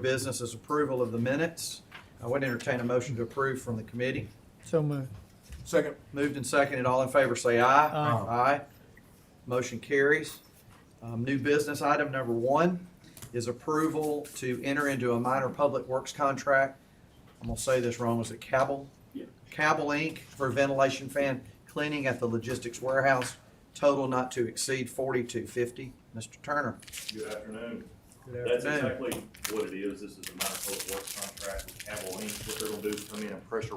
Business is approval of the minutes. I would entertain a motion to approve from the committee. So moved. Second. Moved and seconded. All in favor say aye. Aye. Aye. Motion carries. New business item number 1 is approval to enter into a minor public works contract. I'm gonna say this wrong. Was it Cabell? Yeah. Cabell Inc. for ventilation fan cleaning at the logistics warehouse. Total not to exceed $4,250. Mr. Turner. Good afternoon. Good That's afternoon. exactly what it is. This is a minor public works contract with Cabell Inc. What they're gonna do is come in and pressure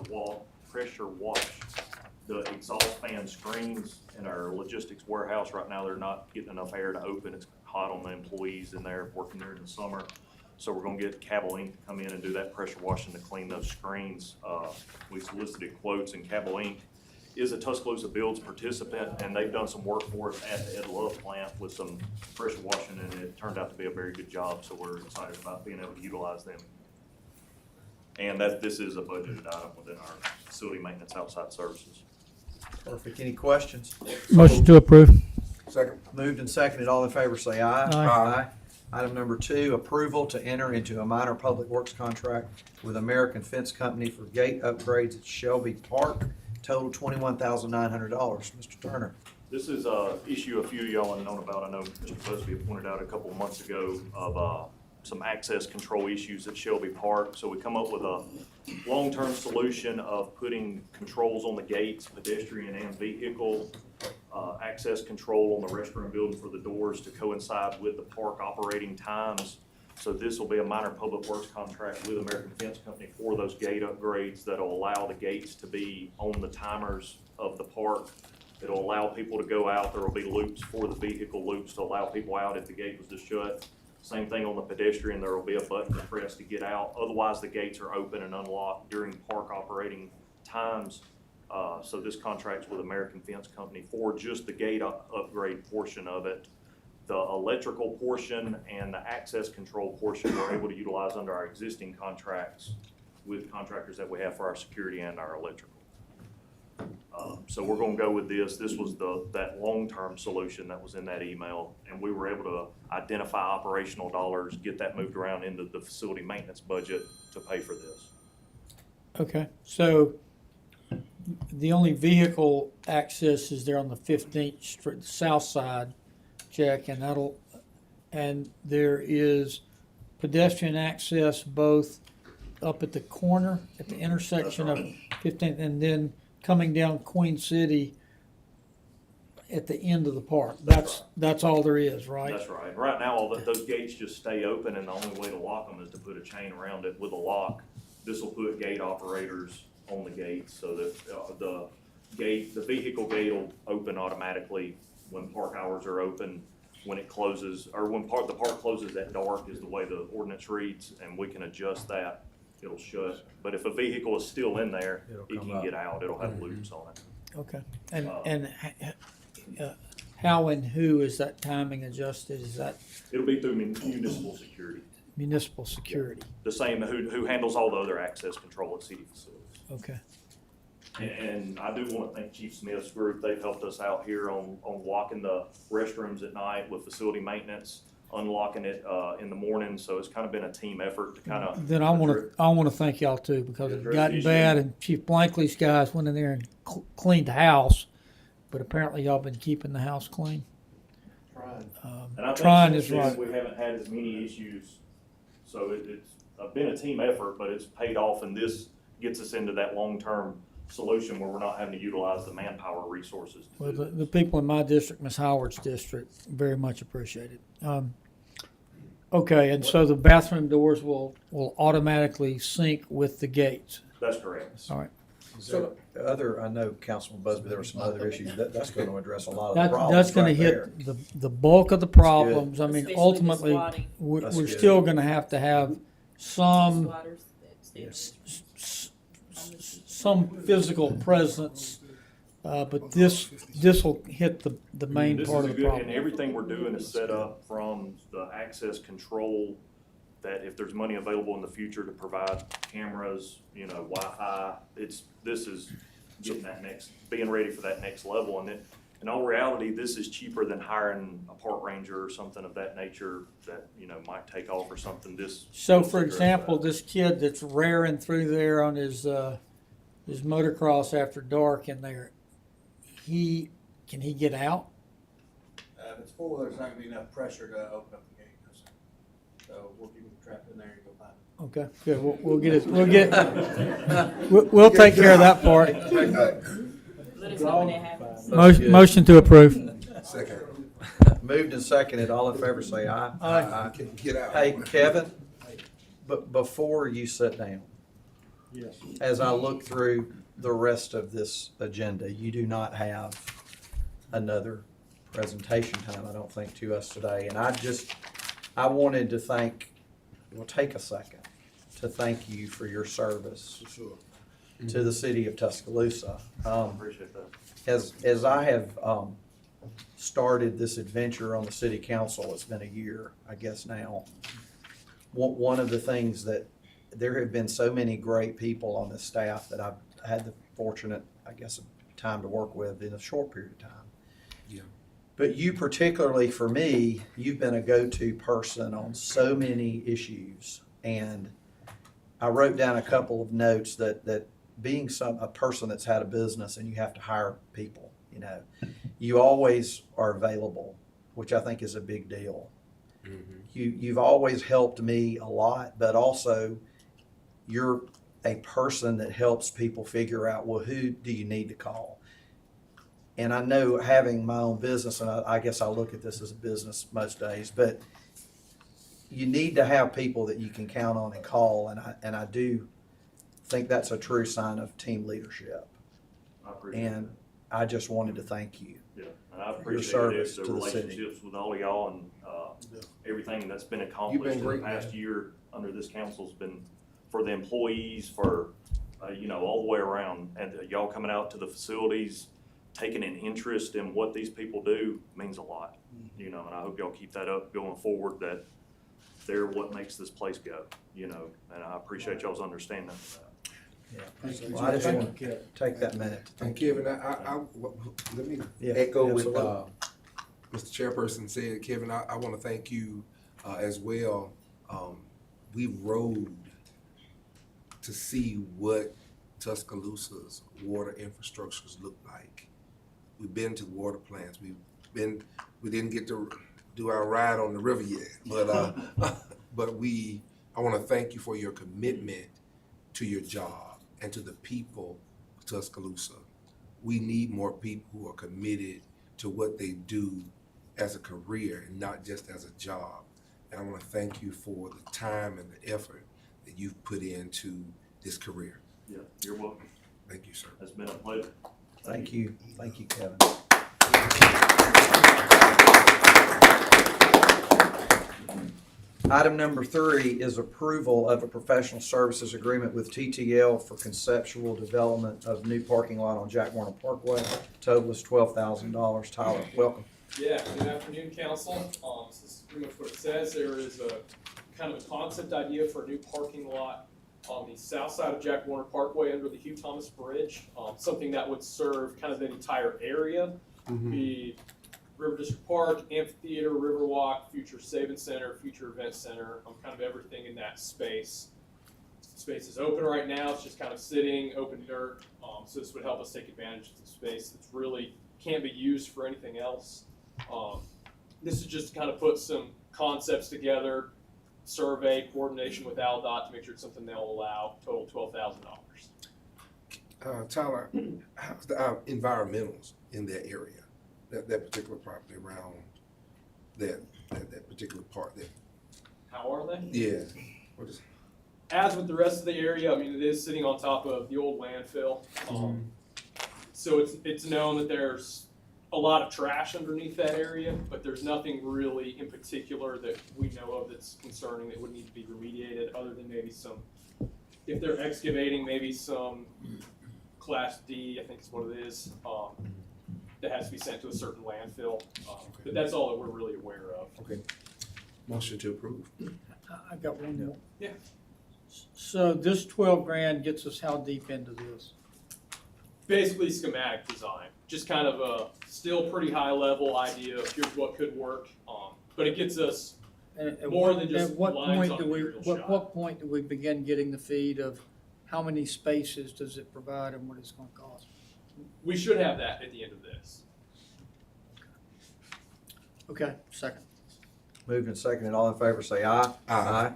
wash the exhaust fan screens in our logistics warehouse. Right now, they're not getting enough air to open. It's hot on the employees in there working there in the summer. So we're gonna get Cabell Inc. to come in and do that pressure washing to clean those screens. We solicited quotes, and Cabell Inc. is a Tuscaloosa Builds participant, and they've done some work for us at the Ed Love plant with some pressure washing, and it turned out to be a very good job, so we're excited about being able to utilize them. And this is a budgeted item within our facility maintenance outside services. Perfect. Any questions? Motion to approve. Second. Moved and seconded. All in favor say aye. Aye. Item number 2, approval to enter into a minor public works contract with American Fence Company for gate upgrades at Shelby Park. Total $21,900. Mr. Turner. This is a issue a few of y'all have known about. I know Mr. Busby pointed out a couple of months ago of some access control issues at Shelby Park. So we come up with a long-term solution of putting controls on the gates, pedestrian and vehicle, access control on the restroom building for the doors to coincide with the park operating times. So this will be a minor public works contract with American Fence Company for those gate upgrades that'll allow the gates to be on the timers of the park. It'll allow people to go out. There will be loops for the vehicle loops to allow people out if the gate was to shut. Same thing on the pedestrian. There will be a button to press to get out. Otherwise, the gates are open and unlocked during park operating times. So this contract's with American Fence Company for just the gate upgrade portion of it. The electrical portion and the access control portion we're able to utilize under our existing contracts with contractors that we have for our security and our electrical. So we're gonna go with this. This was that long-term solution that was in that email, and we were able to identify operational dollars, get that moved around into the facility maintenance budget to pay for this. Okay, so the only vehicle access is there on the 15th Street, south side, check, and there is pedestrian access both up at the corner, at the intersection of 15th, and then coming down Queen City at the end of the park. That's all there is, right? That's right. Right now, those gates just stay open, and the only way to lock them is to put a chain around it with a lock. This will put gate operators on the gates so that the vehicle gate will open automatically when park hours are open. When it closes, or when the park closes at dark is the way the ordinance reads, and we can adjust that. It'll shut. But if a vehicle is still in there, it can get out. It'll have loops on it. Okay, and how and who is that timing adjusted? Is that It'll be through municipal security. municipal security? The same who handles all the other access control at city facilities. Okay, And I do want to thank Chief Smith's group. They've helped us out here on locking the restrooms at night with facility maintenance, unlocking it in the morning. So it's kind of been a team effort to kind of. then I want to thank y'all too, because it got bad and Chief Blankley's guys went in there and cleaned the house, but apparently y'all been keeping the house clean. And I think Trying since is then, right. we haven't had as many issues. So it's been a team effort, but it's paid off, and this gets us into that long-term solution where we're not having to utilize the manpower resources. Well, the people in my district, Ms. Howard's district, very much appreciate it. Okay, and so the bathroom doors will automatically sync with the gates. That's correct. All right. I know Councilman Busby, there were some other issues. That's going to address a lot of the problems. That's going to right there. hit the bulk of the problems. I mean, Especially ultimately, the squatting. we're That's good. still going to have some Squatters upstairs. some physical presence, but this will hit the main This part is of a the good, and problem. everything we're doing is set up from the access control, that if there's money available in the future to provide cameras, Wi-Fi, this is getting being ready for that next level. And in all reality, this is cheaper than hiring a park ranger or something of that nature that, you know, might take off or something. This. So will for take care of example, that. this kid that's raring through there on his motocross after dark in there, can he get out? If it's full, there's not gonna be enough pressure to open up the gate. No, sir. So we'll keep him trapped in there and go find him. Okay, good. We'll take care of that part. Let us know when that happens. That's good. Motion to approve. Second. Moved and seconded, all in favor say aye. Aye. Get out. Hey, Kevin, but before you sit down, Yes. as I look through the rest of this agenda, you do not have another presentation time, I don't think, to us today. And I wanted to take a second to thank you for your service For sure. to the city of Tuscaloosa. Appreciate that. As I have started this adventure on the city council, it's been a year, I guess now. One of the things that, there have been so many great people on this staff that I've had the fortunate, I guess, time to work with in a short period of time. Yeah. But you particularly, for me, you've been a go-to person on so many issues. And I wrote down a couple of notes that being a person that's had a business and you have to hire people, you know, you always are available, which I think is a big deal. You've always helped me a lot, but also you're a person that helps people figure out, well, who do you need to call? And I know, having my own business, and I guess I look at this as a business most days, but you need to have people that you can count on and call, and I do think that's a true sign of team leadership. I appreciate And that. I just wanted to thank you. Yeah, and I appreciate service the to the city. relationships with all of y'all and everything that's been accomplished in the great, past man. year under this council's been for the employees, for, you know, all the way around. And y'all coming out to the facilities, taking an interest in what these people do means a lot, you know, and I hope y'all keep that up going forward, that they're what makes this place go, you know, and I appreciate y'all's understanding of that. Yeah. Well, I just want to take that minute to And thank you. Kevin, let me Yeah, echo what absolutely. Mr. Chairperson said. Kevin, I want to thank you as well. We rode to see what Tuscaloosa's water infrastructures look like. We've been to water plants. We didn't get to do our ride on the river yet, but I want to thank you for your commitment to your job and to the people of Tuscaloosa. We need more people who are committed to what they do as a career and not just as a job. And I want to thank you for the time and the effort that you've put into this career. Yeah, you're welcome. Thank you, sir. It's been a pleasure. Thank you, Kevin. Item number 3 is approval of a professional services agreement with TTL for conceptual development of new parking lot on Jack Warner Parkway. Total is $12,000. Tyler, welcome. Yeah, good afternoon, council. This is pretty much what it says. There is a kind of a concept idea for a new parking lot on the south side of Jack Warner Parkway under the Hugh Thomas Bridge. Something that would serve kind of the entire area, be River District Park, Amphitheater, Riverwalk, future Saving Center, future Event Center, kind of everything in that space. The space is open right now. It's just kind of sitting, open dirt. So this would help us take advantage of the space that's really can't be used for anything else. This is just to kind of put some concepts together, survey, coordination with AlDOT to make sure it's something they'll allow, total $12,000. Tyler, how's the environmentals in that area, that particular property around that particular part there? How are they? Yeah. What is, As with the rest of the area, I mean, it is sitting on top of the old landfill. So it's known that there's a lot of trash underneath that area, but there's nothing really in particular that we know of that's concerning that would need to be remediated, other than maybe some, if they're excavating, maybe some Class D, I think is what it is, that has to be sent to a certain landfill. But that's all that we're really aware of. okay. Motion to approve. I got one more. Yeah. So this 12 grand gets us how deep into this? Basically schematic design, just kind of a still pretty high level idea of here's what could work, but it gets us At more what- than just at what lines point on do a we? aerial What shot. point do we begin getting the feed of how many spaces does it provide and what it's going to cost? We should have that at the end of this. Okay, second. Moved and seconded, all in favor say aye. Aye.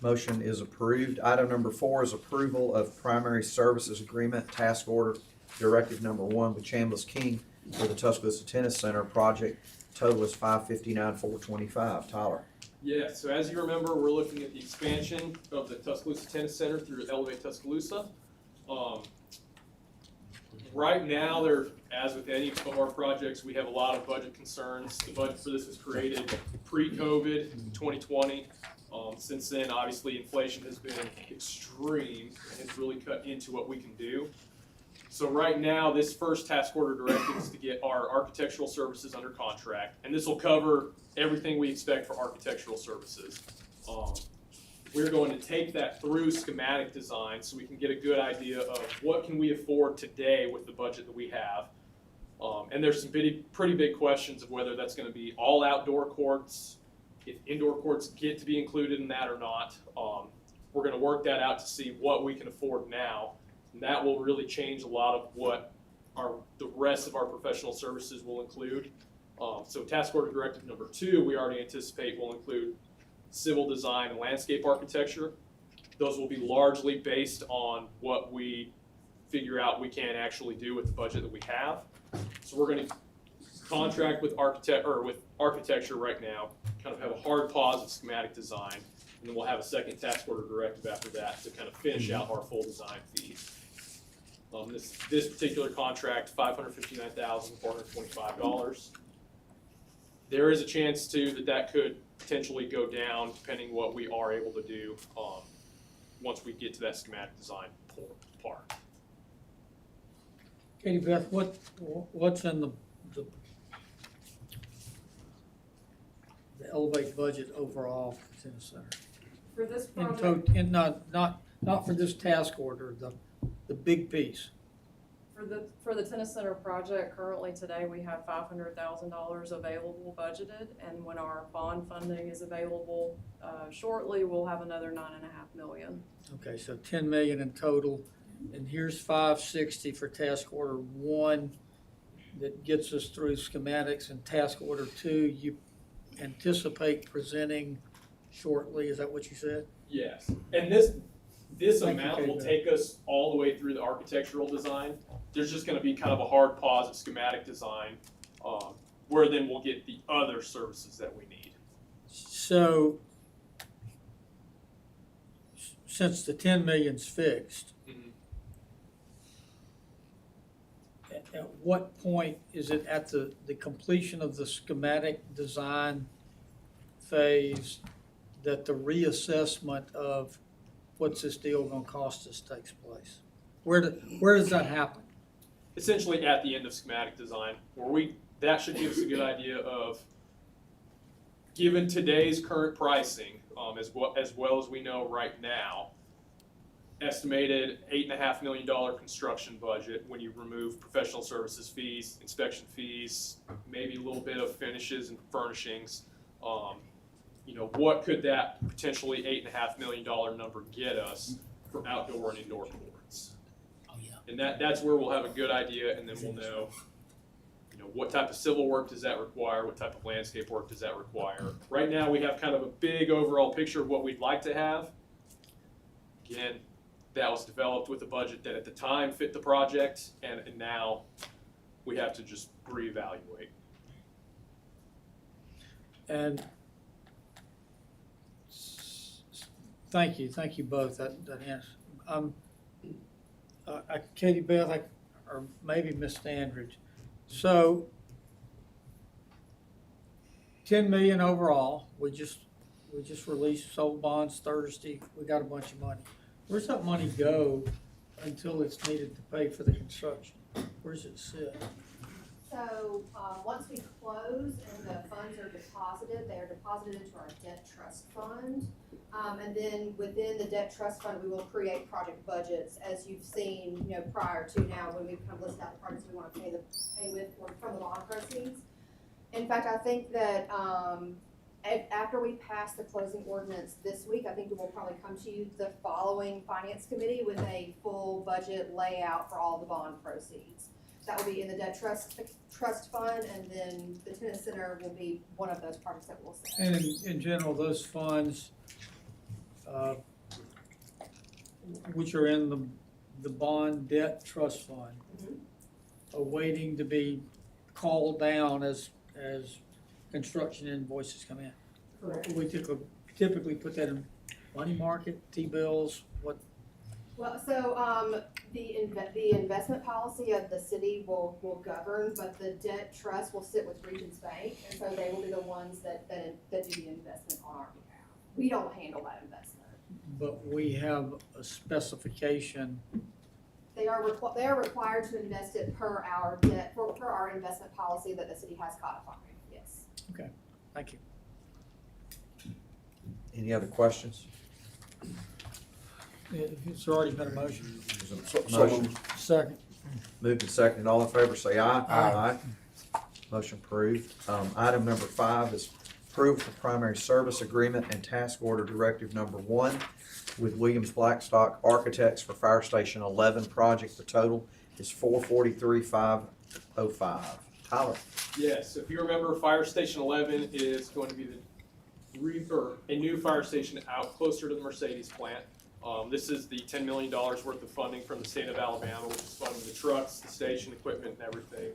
Motion is approved. Item number 4 is approval of primary services agreement, task order, directive number 1 with Chambliss King for the Tuscaloosa Tennis Center project. Total is $559,425. Tyler. Yeah, so as you remember, we're looking at the expansion of the Tuscaloosa Tennis Center through Elevate Tuscaloosa. Right now, as with any of our projects, we have a lot of budget concerns. The budget for this was created pre-COVID, 2020. Since then, obviously, inflation has been extreme and has really cut into what we can do. So right now, this first task order directive is to get our architectural services under contract, and this will cover everything we expect for architectural services. We're going to take that through schematic design so we can get a good idea of what can we afford today with the budget that we have. And there's some pretty big questions of whether that's going to be all outdoor courts, if indoor courts get to be included in that or not. We're going to work that out to see what we can afford now. And that will really change a lot of what the rest of our professional services will include. So task order directive number 2, we already anticipate will include civil design and landscape architecture. Those will be largely based on what we figure out we can actually do with the budget that we have. So we're going to contract with architecture right now, kind of have a hard pause of schematic design, and then we'll have a second task order directive after that to kind of finish out our full design fees. This particular contract, $559,425. There is a chance too that could potentially go down depending what we are able to do once we get to that schematic design part. Katie Beth, what's in the Elevate budget overall for the tennis center? For this In project, not for this task order, the big piece. for the tennis center project, currently today, we have $500,000 available budgeted, and when our bond funding is available, shortly, we'll have another $9.5 million. Okay, so 10 million in total, and here's 560 for task order 1 that gets us through schematics, and task order 2 you anticipate presenting shortly. Is that what you said? Yes, and this Thank you, amount will Kate. take us all the way through the architectural design. There's just gonna be kind of a hard pause of schematic design, where then we'll get the other services that we need. So since the 10 million's fixed, Mhm. at what point is it at the completion of the schematic design phase that the reassessment of what's this deal gonna cost us takes place? Where does that happen? Essentially at the end of schematic design, that should give us a good idea of, given today's current pricing, as well as we know right now, estimated $8.5 million construction budget when you remove professional services fees, inspection fees, maybe a little bit of finishes and furnishings. What could that potentially $8.5 million number get us for outdoor and indoor courts? Oh, yeah. And that's where we'll have a good idea, and then we'll know, what type of civil work does that require? What type of landscape work does that require? Right now, we have kind of a big overall picture of what we'd like to have. Again, that was developed with a budget that at the time fit the project, and now we have to just reevaluate. And thank you both. That answer. Katie Beth, or maybe Miss Standridge. So 10 million overall. We just released sold bonds Thursday. We got a bunch of money. Where's that money go until it's needed to pay for the construction? Where's it sit? So, once we close and the funds are deposited, they are deposited into our debt trust fund. And then within the debt trust fund, we will create project budgets, as you've seen, prior to now, when we've kind of listed out the projects we want to pay with or from the bond proceeds. In fact, I think that, after we pass the closing ordinance this week, I think we will probably come to you the following finance committee with a full budget layout for all the bond proceeds. That will be in the debt trust fund, and then the tennis center will be one of those projects that we'll set. And in general, those funds, which are in the bond debt trust fund, are waiting to be called down as construction invoices come in. Correct. We typically put that in money market, T-bills, what? Well, so, the investment policy of the city will govern, but the debt trust will sit with Regions Bank, and so they will be the ones that do the investment on our behalf. We don't handle that investment. But we have a specification. They are required to invest it per our debt, per our investment policy that the city has codified, yes. Okay, thank you. Any other questions? It's already been a motion. Motion Second. moved and seconded. All in favor, say aye. Aye. Motion approved. Item number 5 is approval for primary service agreement and task order directive number 1 with Williams Blackstock Architects for Fire Station 11 project. The total is $443,505. Tyler? Yes, if you remember, Fire Station 11 is going to be a new fire station out closer to the Mercedes plant. This is the $10 million worth of funding from the state of Alabama, which is funding the trucks, the station equipment, and everything.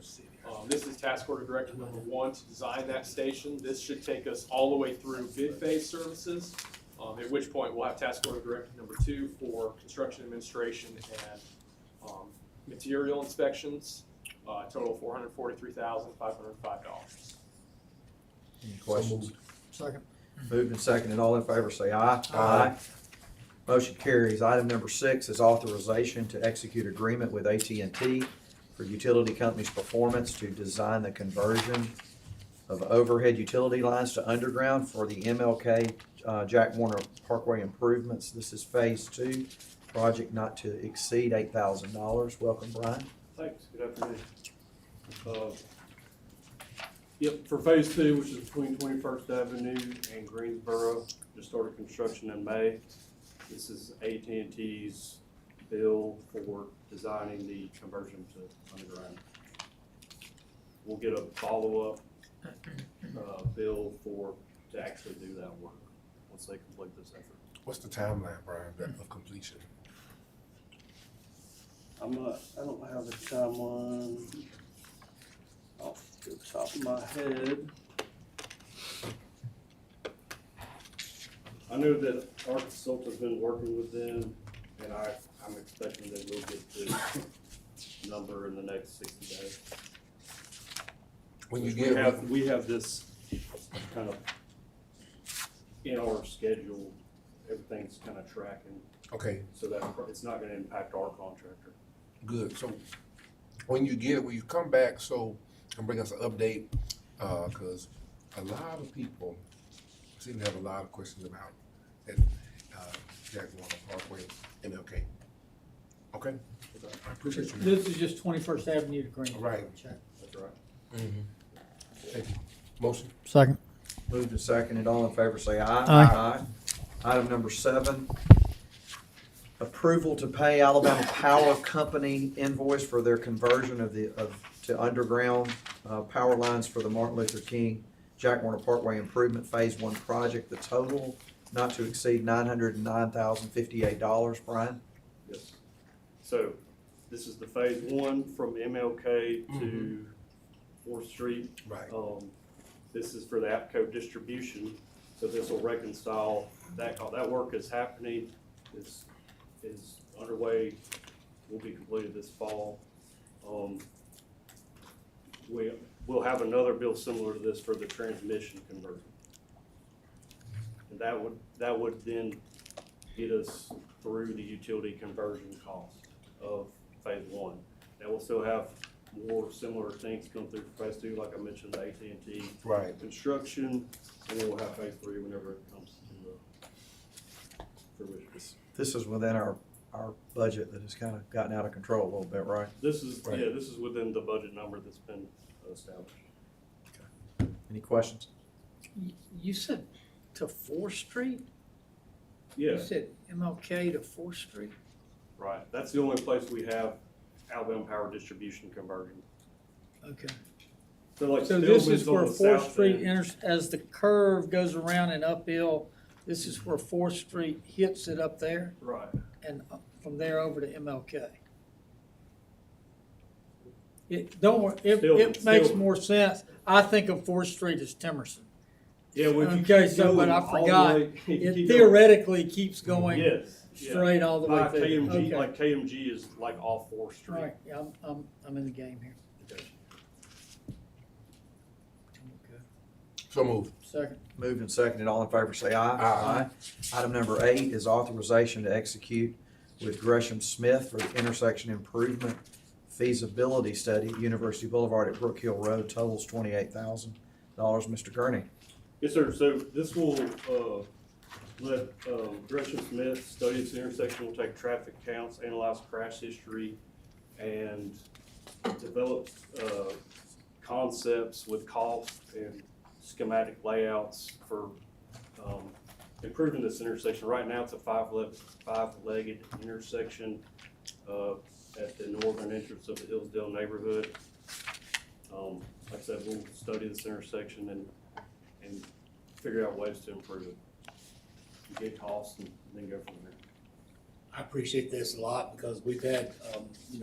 This is task order directive number 1 to design that station. This should take us all the way through bid phase services, at which point we'll have task order directive number 2 for construction administration and material inspections. Total $443,505. Any questions? Second. Moved and seconded. All in favor, say aye. Aye. Motion carries. Item number 6 is authorization to execute agreement with AT&T for utility company's performance to design the conversion of overhead utility lines to underground for the MLK Jack Warner Parkway improvements. This is phase 2, project not to exceed $8,000. Welcome, Brian. Thanks, good afternoon. Yep, for phase 2, which is between 21st Avenue and Greensboro, just started construction in May. This is AT&T's bill for designing the conversion to underground. We'll get a follow-up bill to actually do that work once they complete this effort. What's the timeline, Brian, of completion? I don't have the timeline off the top of my head. I know that our consultant's been working with them, and I'm expecting that we'll get the number in the next 60 days. When you We have this kind of in our schedule, everything's kind of tracking, okay, so that it's not gonna impact our contractor. good. So when you get it, will you come back and bring us an update? Cause a lot of people seem to have a lot of questions about that, Jack Warner Parkway, MLK. Okay? I appreciate you. This is just 21st Avenue to Green. Right. Check. That's right. Thank you. Motion? Second. Moved and seconded. All in favor, say aye. Aye. Item number 7, approval to pay Alabama Power Company invoice for their conversion to underground power lines for the Martin Luther King Jack Warner Parkway Improvement Phase 1 project. The total not to exceed $909,058. Brian? Yes. So this is the phase 1 from MLK to 4th Street. Right. This is for the APCO distribution, so this will reconcile that. That work is happening, is underway, will be completed this fall. We'll have another bill similar to this for the transmission conversion. And that would then get us through the utility conversion cost of phase 1. Now we'll still have more similar things come through for phase 2, like I mentioned, the AT&T Right. construction, and then we'll have phase 3 whenever it comes fruition. This is within our budget that has kind of gotten out of control a little bit, right? This is, Right. yeah, this is within the budget number that's been established. Any questions? You said to 4th Street? Yeah, You said MLK to 4th Street? right. That's the only place we have outbound power distribution conversion. Okay. So like So this is Stillman's on where the 4th south Street end. enters, as the curve goes around and uphill, this is where 4th Street hits it up there, Right. and from there over to MLK. Don't worry, it makes Still- more sense. I think of 4th Street as Timerson. Yeah, we can Okay, keep so, but going I all the forgot, way- you can it keep going. theoretically keeps going Yes. yeah. straight all the way By through. KMG, Okay. like KMG is like off 4th Street. Right, yeah, I'm in the game here. Okay. So move. Second. Moved and seconded, all in favor say aye. Aye. Item number 8 is authorization to execute with Gresham Smith for the intersection improvement feasibility study at University Boulevard at Brook Hill Road, totals $28,000. Mr. Gurney. Yes, sir. So this will, let, Gresham Smith study this intersection, will take traffic counts, analyze crash history, and develop, concepts with cost and schematic layouts for, improving this intersection. Right now, it's a five-legged intersection, at the northern entrance of the Hillsdale neighborhood. Like I said, we'll study this intersection and figure out ways to improve it. Get costs and then go from there. I appreciate this a lot because we've had,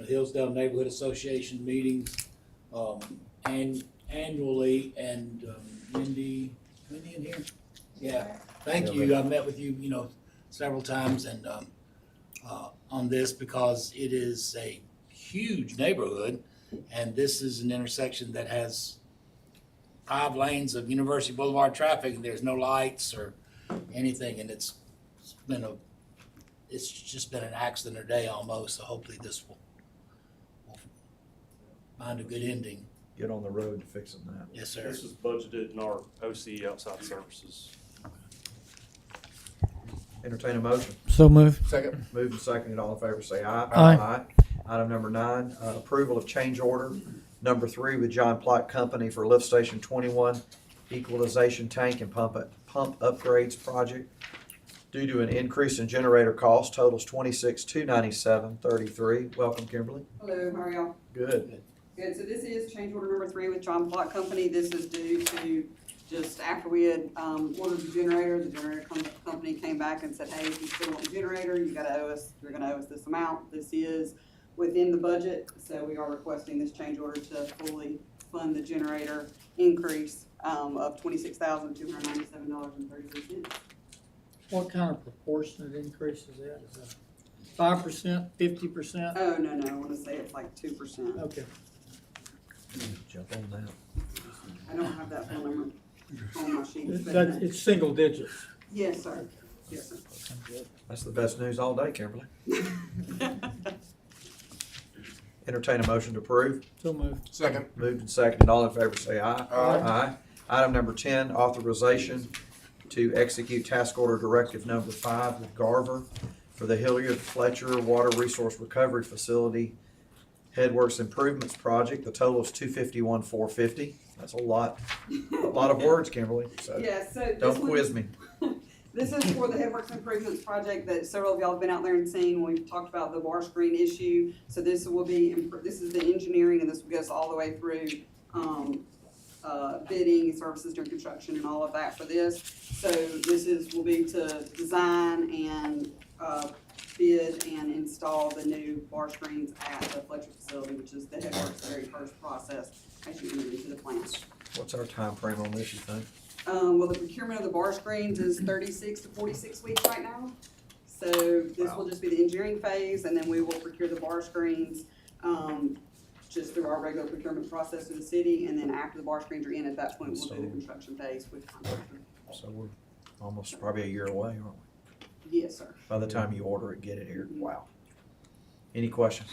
Hillsdale Neighborhood Association meetings, annually, and, Mindy in here? Yeah, thank you. I've met with you, several times and, on this because it is a huge neighborhood and this is an intersection that has 5 lanes of University Boulevard traffic and there's no lights or anything, and it's just been an accident a day almost, so hopefully this will find a good ending. Get on the road to fixing that. Yes, sir. This is budgeted in our OC outside services. Entertain a motion. So moved. Second. Moved and seconded, all in favor say aye. Aye. Item number 9, approval of change order number 3 with John Platt Company for Lift Station 21 equalization tank and pump upgrades project. Due to an increase in generator cost, totals $26,297.33. Welcome, Kimberly. Hello, how are y'all? Good. Good, so this is change order number 3 with John Plot Company. This is due to just after we had ordered the generator company came back and said, hey, if you still want the generator, you're gonna owe us this amount. This is within the budget, so we are requesting this change order to fully fund the generator increase of $26,297.33. What kind of proportionate increase is that? Is that 5%, 50%? Oh, no, I wanna say it's like 2%. Okay. Jump on that. I don't have that phone number on my sheet. but- It's single digits. Yes, sir. Yes, sir. That's the best news all day, Kimberly. Entertain a motion to approve. So moved. Second. Moved and seconded, all in favor say aye. Aye. Item number 10, authorization to execute task order directive number 5 with Garver for the Hilliard Fletcher Water Resource Recovery Facility Headworks Improvements Project. The total is $251,450. That's a lot of words, Kimberly, so Yeah, so this don't one- quiz me. This is for the Headworks Improvements Project that several of y'all have been out there and seen. We've talked about the bar screen issue. So this will be, this is the engineering, and this will get us all the way through, bidding, services during construction and all of that for this. So will be to design and, bid and install the new bar screens at the Fletcher facility, which is the Headworks' very first process as you enter into the plant. What's our time frame on this, you think? Well, the procurement of the bar screens is 36 to 46 weeks right now. So this will just be the engineering phase, and then we will procure the bar screens, just through our regular procurement process through the city, and then after the bar screens are in, at that point, we'll do the construction phase with contractor. So we're almost probably a year away, aren't we? Yes, sir. By the time you order it, get it here. Wow. Any questions?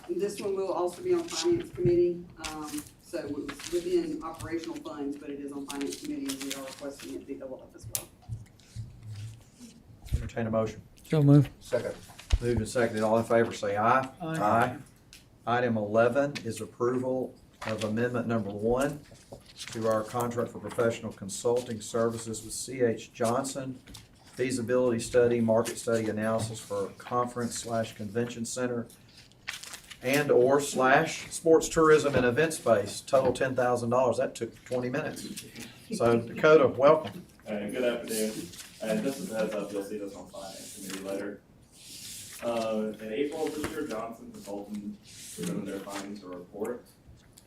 And this one will also be on finance committee, so it's within operational funds, but it is on finance committee, and we are requesting it be doubled up as well. Entertain a motion. So move. Second. Moved and seconded, all in favor say aye. Aye. Item 11 is approval of amendment number 1 to our contract for professional consulting services with C.H. Johnson, feasibility study, market study analysis for conference/convention center and/or / sports tourism and event space, total $10,000. That took 20 minutes. So Dakota, welcome. Good afternoon. Just as a heads up, you'll see this on Finance Committee later. In April of this year, Johnson Consulting presented their findings to report.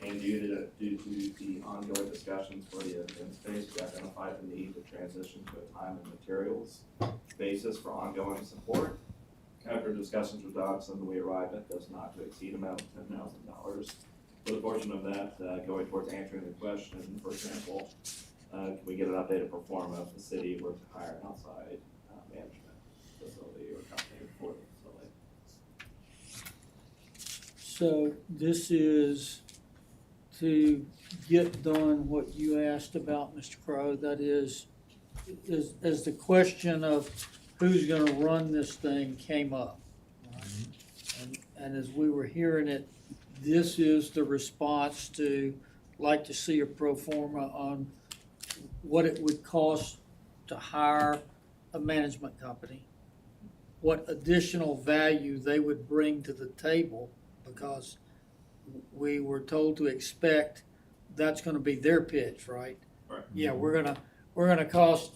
And due to the ongoing discussions for the event space, we identified the need to transition to a time and materials basis for ongoing support. After discussions with Johnson, we arrived at this not to exceed amount of $10,000. For the portion of that going towards answering the question, for example, can we get an updated pro forma if the city were to hire an outside management facility or company for the facility? So this is to get done what you asked about, Mr. Crowe, that is as the question of who's gonna run this thing came up. Right? And as we were hearing it, this is the response to, like to see a pro forma on what it would cost to hire a management company, what additional value they would bring to the table, because we were told to expect that's gonna be their pitch, right? Right. Yeah, we're gonna cost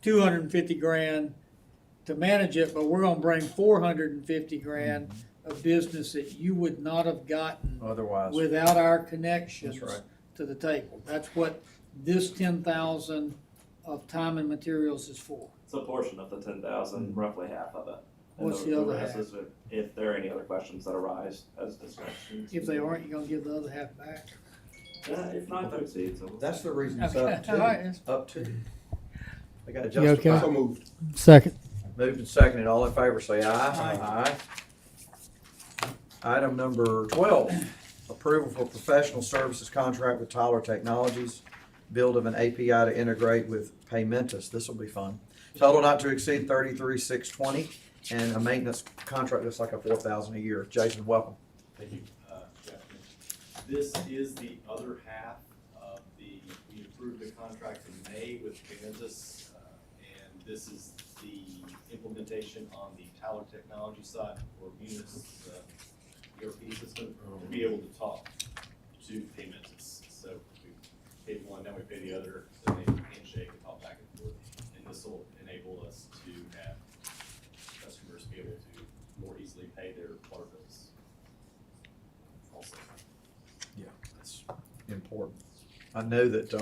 $250,000 to manage it, but we're gonna bring $450,000 of business that you would not have gotten Otherwise, without our connections That's right. to the table. That's what this 10,000 of time and materials is for. It's a portion of the 10,000, roughly half of it. And What's the other rest half? is if there are any other questions that arise as discussions. If they aren't, you're gonna give the other half back. If not to exceed, so. that's the reason it's Okay, up all right. to. Up to. They gotta You okay? justify. So moved. Second. Moved and seconded, all in favor say aye. Aye. Item number 12, approval for professional services contract with Tyler Technologies, build of an API to integrate with Paymentus. This will be fun. Total not to exceed $33,620, and a maintenance contract that's like a $4,000 a year. Jason, welcome. Thank you, Captain. This is the other half of we approved the contract in May with Paymentus, and this is the implementation on the Tyler Technology side for Munis ERP system to be able to talk to Paymentus. So we paid one, now we pay the other, so they handshake and talk back and forth. And this will enable us to have customers be able to more easily pay their water bills. Also, Yeah, that's important. I know that,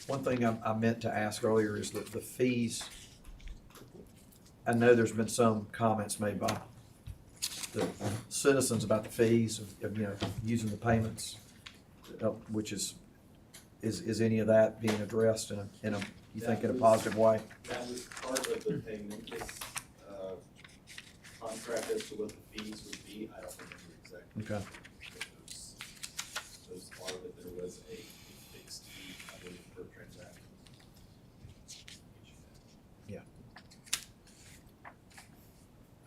one thing I meant to ask earlier is that the fees, I know there's been some comments made by the citizens about the fees of using the payments, which is any of that being addressed in a you think in a positive way? that was part of the Paymentus contract as to what the fees would be. I don't remember exactly. Okay. Those part of it, there was a fixed fee, I believe, per transaction. Yeah.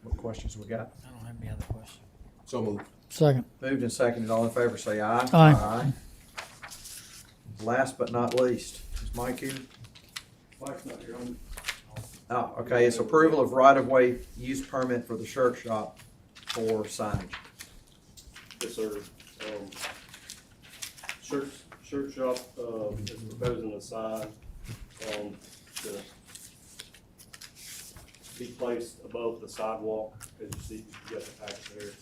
What questions we got? I don't have any other questions. So moved. Second. Moved and seconded, all in favor say aye. Aye. Last but not least, is Mike here? Mike's not here. Oh, okay, it's approval of right-of-way use permit for the shirt shop for signage. Yes, sir. Shirt shop, is proposing a sign, to be placed above the sidewalk, as you see, you got the packet there,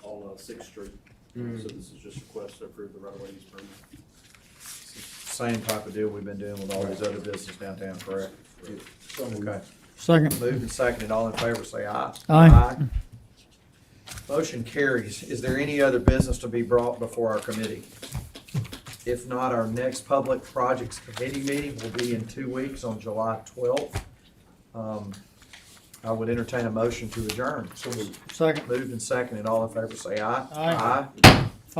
on 6th Street. So this is just a request to approve the right-of-way use permit. Same type of deal we've been doing with all these other businesses downtown, correct? Okay. Second. Moved and seconded, all in favor say aye. Aye. Motion carries. Is there any other business to be brought before our committee? If not, our next public projects committee meeting will be in 2 weeks on July 12th. I would entertain a motion to adjourn. So moved. Second. Moved and seconded, all in favor say aye. Aye. Aye.